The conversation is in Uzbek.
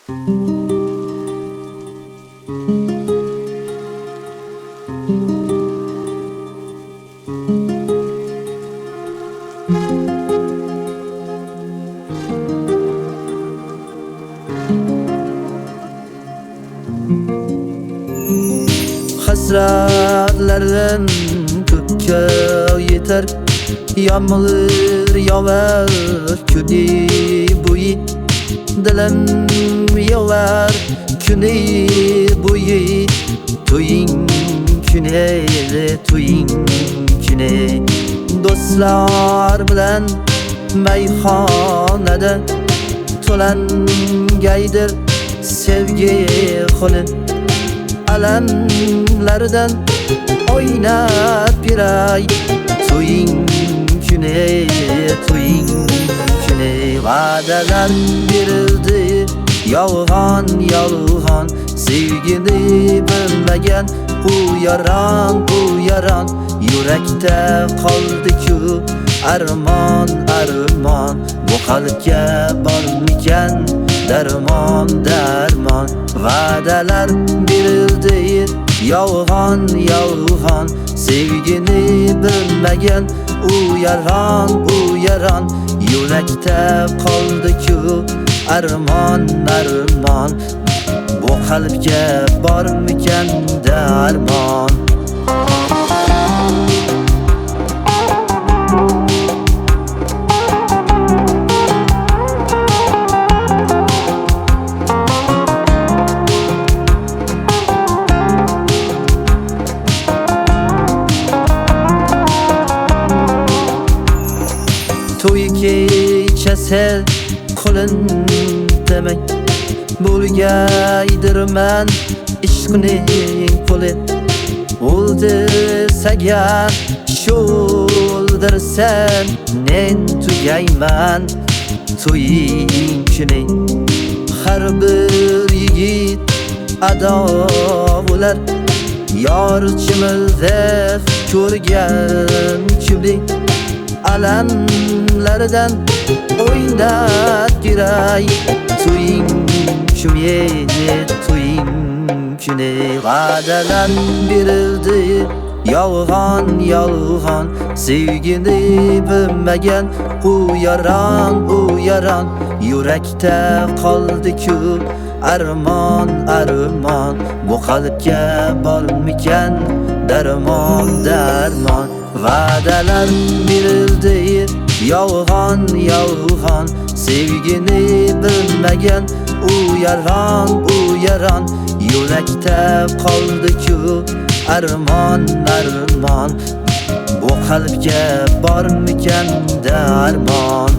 Hasratlardan ko'kka yetar, yağmur yağar kuni bo'yi, dilim yog'ar kuni bo'yi. To'ying kuni, to'ying kuni, do'stlar bilan mayxonada to'langaydir sevgi xoni. Alamlardan oynab biray, to'ying kuni, to'ying kuni. Va'dalar berildi yolg'on yolg'on, sevgini bilmagan u yaron yurakda qoldi-ku armon armon. Bu qalbga bormikan darmon darmon. Va'dalar berildi yolg'on yolg'on, sevgini bilmagan u yaron yurakda qoldi-ku armon armon. Bu qalbga bormikan darmon. To'y kechasi qo'lin demang, bo'lgaydirman ishqning quli. O'ldirsagan sho'ldirsan, men tugayman to'ying kuni. Har bir yigit ado bo'lar, yor chimildek ko'rgan kuni. Alamlardan oynab giray, to'ying kuni, to'ying kuni. Va'dalar berildi yolg'on yolg'on, sevgini bilmagan u yaron yurakda qoldi-ku armon armon. Bu qalbga bormikan darmon darmon. Va'dalar berildi yolg'on yolg'on, sevgini bilmagan u yaron yurakda qoldi-ku armon armon. Bu qalbga bormikan darmon.